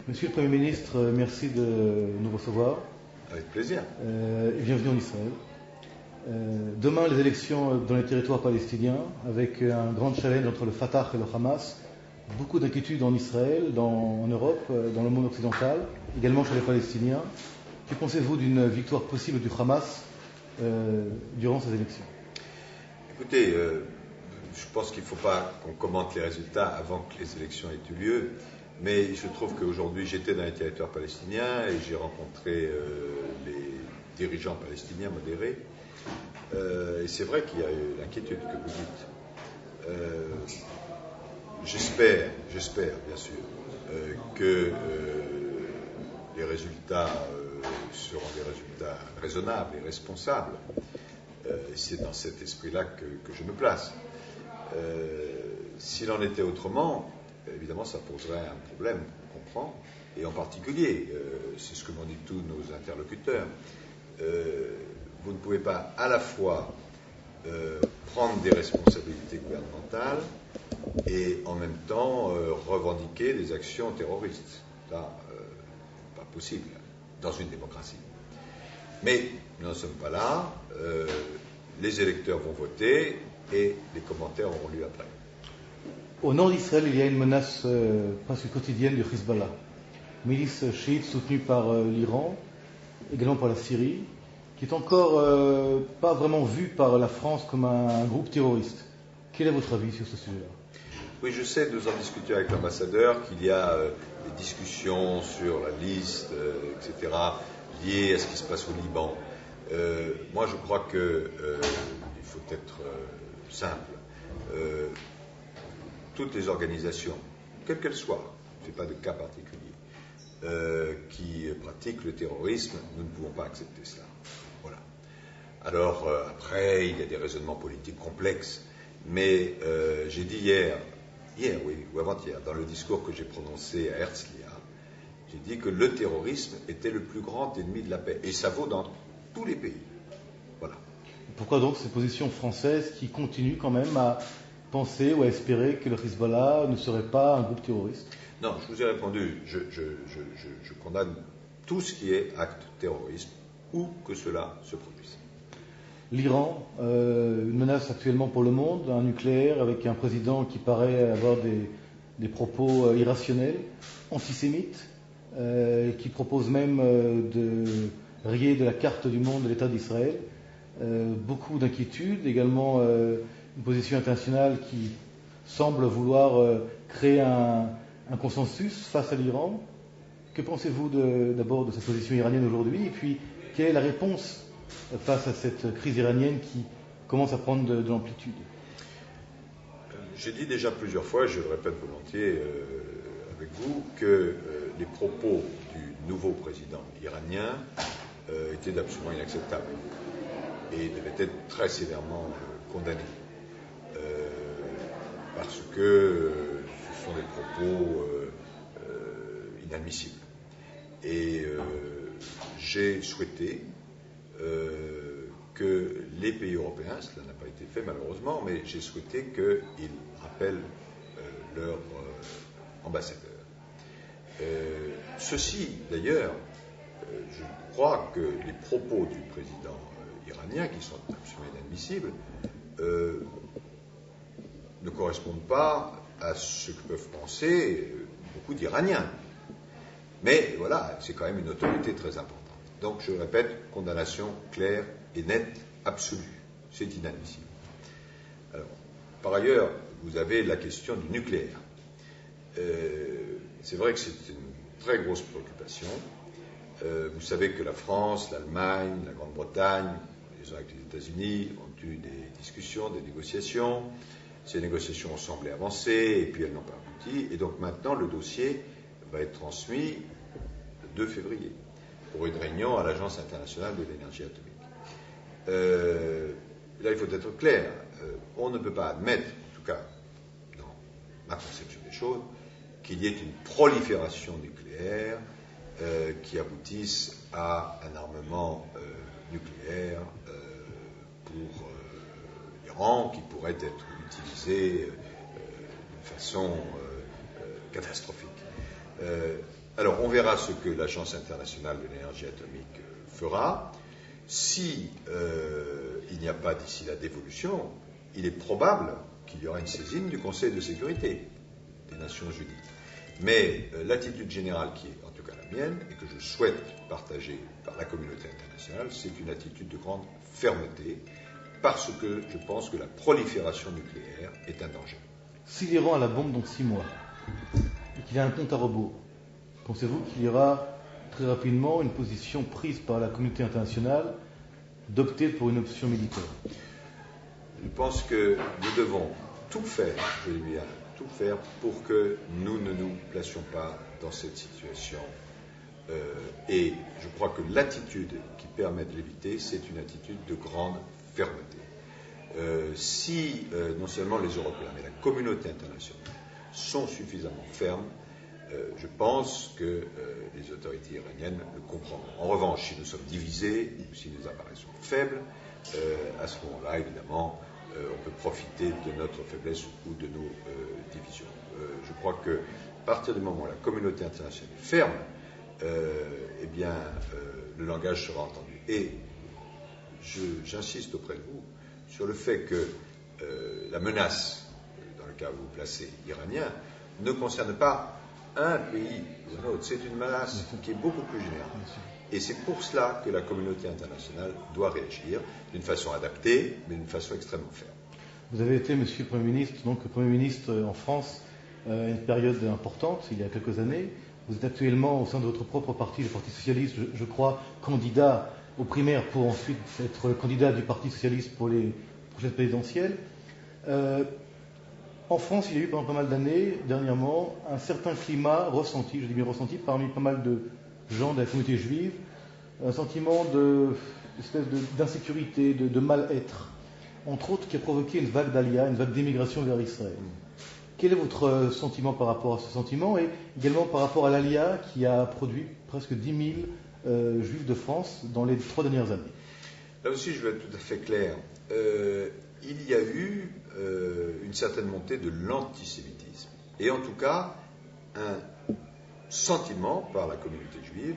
Monsieur le Premier ministre, merci de nous recevoir Avec plaisir. et bienvenue en Israël. Demain, les élections dans les territoires palestiniens, avec un grand challenge entre le Fatah et le Hamas. Beaucoup d'inquiétudes en Israël, en Europe, dans le monde occidental, également chez les Palestiniens. Que pensez-vous d'une victoire possible du Hamas durant ces élections? Écoutez, je pense qu'il ne faut pas qu'on commente les résultats avant que les élections aient eu lieu, mais il se trouve qu'aujourd'hui j'étais dans les territoires palestiniens et j'ai rencontré les dirigeants palestiniens modérés. Et c'est vrai qu'il y a eu l'inquiétude que vous dites. J'espère bien sûr, que les résultats seront des résultats raisonnables et responsables. C'est dans cet esprit-là que je me place. S'il en était autrement, évidemment, ça poserait un problème qu'on comprend, et en particulier, c'est ce que m'ont dit tous nos interlocuteurs, vous ne pouvez pas à la fois prendre des responsabilités gouvernementales et en même temps revendiquer des actions terroristes. Ça, pas possible dans une démocratie. Mais nous n'en sommes pas là. Les électeurs vont voter et les commentaires auront lieu après. Au nord d'Israël, il y a une menace presque quotidienne du Hezbollah, milice chiite soutenue par l'Iran, également par la Syrie, qui est encore pas vraiment vue par la France comme un groupe terroriste. Quel est votre avis sur ce sujet-là? Oui, je sais, nous en discutions avec l'ambassadeur, qu'il y a des discussions sur la liste, etc., liées à ce qui se passe au Liban. Moi, je crois qu'il faut être simple. Toutes les organisations, quelles qu'elles soient, je ne fais pas de cas particulier, qui pratiquent le terrorisme, nous ne pouvons pas accepter cela. Voilà. Alors, après, il y a des raisonnements politiques complexes, mais j'ai dit hier, oui, ou avant-hier, dans le discours que j'ai prononcé à Herzliya, j'ai dit que le terrorisme était le plus grand ennemi de la paix. Et ça vaut dans tous les pays. Voilà. Pourquoi donc ces positions françaises qui continuent quand même à penser ou à espérer que le Hezbollah ne serait pas un groupe terroriste? Non, je vous ai répondu. Je condamne tout ce qui est acte terrorisme, où que cela se produise. L'Iran, une menace actuellement pour le monde, un nucléaire avec un président qui paraît avoir des propos irrationnels, antisémites, qui propose même de rayer de la carte du monde de l'État d'Israël. Beaucoup d'inquiétudes, également une position internationale qui semble vouloir créer un consensus face à l'Iran. Que pensez-vous d'abord de cette position iranienne aujourd'hui? Et puis, quelle est la réponse face à cette crise iranienne qui commence à prendre de l'amplitude? J'ai dit déjà plusieurs fois, et je le répète volontiers avec vous, que les propos du nouveau président iranien étaient absolument inacceptables et devaient être très sévèrement condamnés. Parce que ce sont des propos inadmissibles. Et j'ai souhaité que les pays européens, cela n'a pas été fait malheureusement, mais j'ai souhaité qu'ils rappellent leur ambassadeur. Ceci, d'ailleurs, je crois que les propos du président iranien, qui sont absolument inadmissibles, ne correspondent pas à ce que peuvent penser beaucoup d'Iraniens. Mais voilà, c'est quand même une autorité très importante. Donc, je répète, condamnation claire et nette, absolue. C'est inadmissible. Alors, par ailleurs, vous avez la question du nucléaire. C'est vrai que c'est une très grosse préoccupation. Vous savez que la France, l'Allemagne, la Grande-Bretagne, les uns avec les États-Unis ont eu des discussions, des négociations. Ces négociations ont semblé avancer et puis elles n'ont pas abouti. Et donc maintenant, le dossier va être transmis le 2 février pour une réunion à l'Agence internationale de l'énergie atomique. Là, il faut être clair. On ne peut pas admettre, en tout cas dans ma conception des choses, qu'il y ait une prolifération nucléaire qui aboutisse à un armement nucléaire pour l'Iran qui pourrait être utilisé de façon catastrophique. Alors, on verra ce que l'Agence internationale de l'énergie atomique fera. Si il n'y a pas d'ici là d'évolution, il est probable qu'il y aura une saisine du Conseil de sécurité des Nations Unies. Mais l'attitude générale qui est en tout cas la mienne et que je souhaite partager par la communauté internationale, c'est une attitude de grande fermeté parce que je pense que la prolifération nucléaire est un danger. Si l'Iran a la bombe dans 6 mois et qu'il y a un compte à rebours, pensez-vous qu'il y aura très rapidement une position prise par la communauté internationale d'opter pour une option militaire? Je pense que nous devons tout faire, je dis bien tout faire, pour que nous ne nous placions pas dans cette situation. Et je crois que l'attitude qui permet de l'éviter, c'est une attitude de grande fermeté. Si non seulement les Européens, mais la communauté internationale sont suffisamment fermes, je pense que les autorités iraniennes le comprendront. En revanche, si nous sommes divisés, ou si nous apparaissons faibles, à ce moment-là, évidemment, on peut profiter de notre faiblesse ou de nos divisions. Je crois que à partir du moment où la communauté internationale est ferme, eh bien, le langage sera entendu. Et j'insiste auprès de vous sur le fait que la menace, dans le cas où vous placez iranien, ne concerne pas un pays ou un autre. C'est une menace qui est beaucoup plus générale. Et c'est pour cela que la communauté internationale doit réagir d'une façon adaptée, mais d'une façon extrêmement ferme. Vous avez été, Monsieur le Premier ministre, donc Premier ministre en France à une période importante, il y a quelques années. Vous êtes actuellement au sein de votre propre parti, le Parti Socialiste, je crois, candidat aux primaires pour ensuite être candidat du Parti Socialiste pour les prochaines présidentielles. En France, il y a eu pendant pas mal d'années, dernièrement, un certain climat ressenti, je dis bien ressenti, parmi pas mal de gens de la communauté juive, un sentiment d'insécurité, de mal-être, entre autres qui a provoqué une vague d'Alia, une vague d'émigration vers Israël. Quel est votre sentiment par rapport à ce sentiment et également par rapport à l'Alia qui a produit presque 10 000 juifs de France dans les 3 dernières années? Là aussi, je vais être tout à fait clair. Il y a eu une certaine montée de l'antisémitisme et en tout cas un sentiment par la communauté juive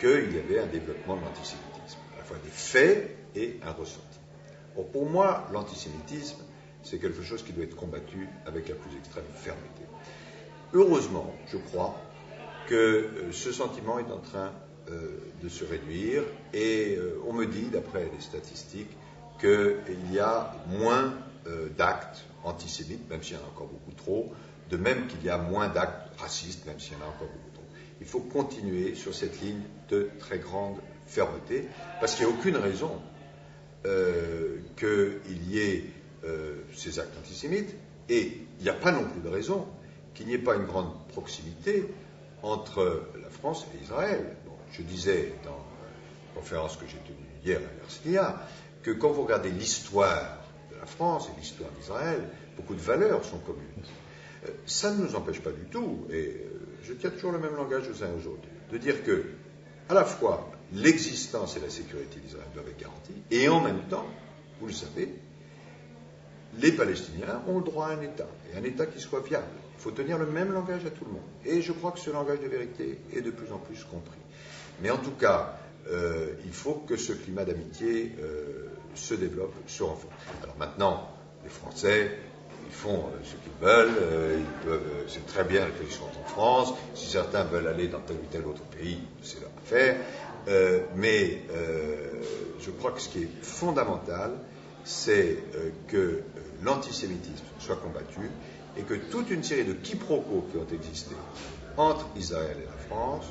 qu'il y avait un développement de l'antisémitisme, à la fois des faits et un ressenti. Or, pour moi, l'antisémitisme, c'est quelque chose qui doit être combattu avec la plus extrême fermeté. Heureusement, je crois que ce sentiment est en train de se réduire et on me dit, d'après les statistiques, qu'il y a moins d'actes antisémites, même s'il y en a encore beaucoup trop, de même qu'il y a moins d'actes racistes, même s'il y en a encore beaucoup trop. Il faut continuer sur cette ligne de très grande fermeté, parce qu'il n'y a aucune raison qu'il y ait ces actes antisémites, et il n'y a pas non plus de raison qu'il n'y ait pas une grande proximité entre la France et Israël. Bon, je disais dans une conférence que j'ai tenue hier à Herzliya que quand vous regardez l'histoire de la France et l'histoire d'Israël, beaucoup de valeurs sont communes. Ça ne nous empêche pas du tout, et je tiens toujours le même langage aux uns et aux autres, de dire que, à la fois, l'existence et la sécurité d'Israël doivent être garanties, et en même temps, vous le savez, les Palestiniens ont le droit à un État, et un État qui soit viable. Il faut tenir le même langage à tout le monde. Et je crois que ce langage de vérité est de plus en plus compris. Mais en tout cas, il faut que ce climat d'amitié se développe, se renforce. Alors maintenant, les Français, ils font ce qu'ils veulent, c'est très bien qu'ils sont en France, si certains veulent aller dans tel ou tel autre pays, c'est leur affaire, mais je crois que ce qui est fondamental, c'est que l'antisémitisme soit combattu et que toute une série de quiproquos qui ont existé entre Israël et la France,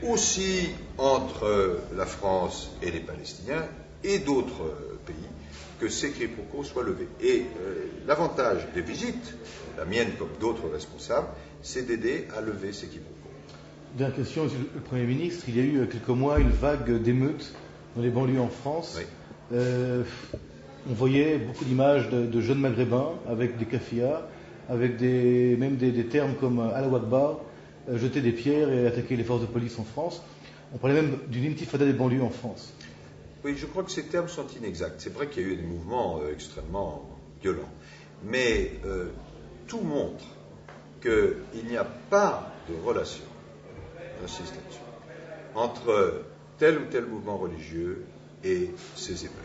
aussi entre la France et les Palestiniens et d'autres pays, que ces quiproquos soient levés. Et l'avantage des visites, la mienne comme d'autres responsables, c'est d'aider à lever ces quiproquos. Dernière question, Monsieur le Premier ministre. Il y a eu quelques mois une vague d'émeutes dans les banlieues en France. Oui. On voyait beaucoup d'images de jeunes maghrébins avec des kaffias, avec même des termes comme Allahu Akbar, jeter des pierres et attaquer les forces de police en France. On parlait même d'une intifada des banlieues en France. Oui, je crois que ces termes sont inexacts. C'est vrai qu'il y a eu des mouvements extrêmement violents. Mais tout montre qu'il n'y a pas de relation j'insiste là-dessus, entre tel ou tel mouvement religieux et ces émeutes.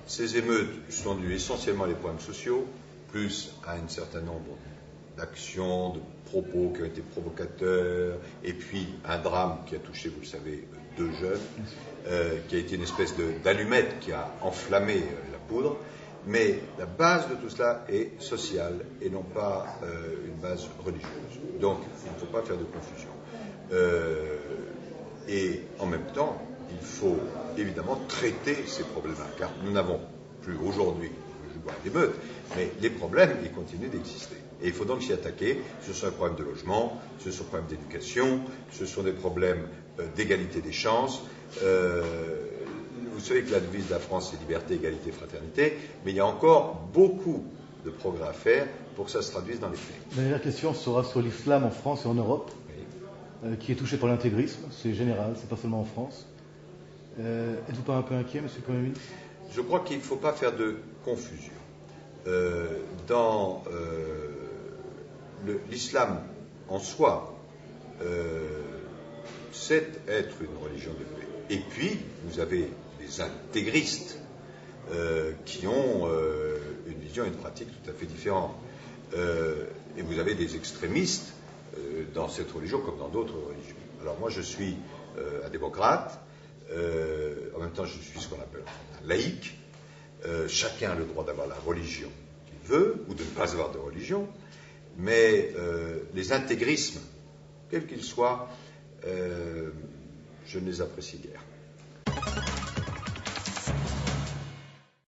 Ces émeutes sont dues essentiellement à des problèmes sociaux, plus à un certain nombre d'actions, de propos qui ont été provocateurs, et puis un drame qui a touché, vous le savez, 2 jeunes, qui a été une espèce d'allumette qui a enflammé la poudre. Mais la base de tout cela est sociale et non pas une base religieuse. Donc, il ne faut pas faire de confusion. Et en même temps, il faut évidemment traiter ces problèmes-là, car nous n'avons plus aujourd'hui d'émeutes, mais les problèmes, ils continuent d'exister. Et il faut donc s'y attaquer. Ce sont des problèmes de logement, ce sont des problèmes d'éducation, ce sont des problèmes d'égalité des chances. Vous savez que la devise de la France, c'est liberté, égalité, fraternité, mais il y a encore beaucoup de progrès à faire pour que ça se traduise dans les faits. La dernière question sera sur l'islam en France et en Europe, qui est touché par l'intégrisme. C'est général, c'est pas seulement en France. Êtes-vous pas un peu inquiet, Monsieur le Premier ministre ? Je crois qu'il ne faut pas faire de confusion. Dans l'islam en soi, c'est être une religion de paix. Et puis, vous avez des intégristes qui ont une vision et une pratique tout à fait différentes. Et vous avez des extrémistes dans cette religion comme dans d'autres religions. Alors moi, je suis un démocrate. En même temps, je suis ce qu'on appelle un laïc. Chacun a le droit d'avoir la religion qu'il veut, ou de ne pas avoir de religion, mais les intégrismes, quels qu'ils soient, je ne les apprécie guère.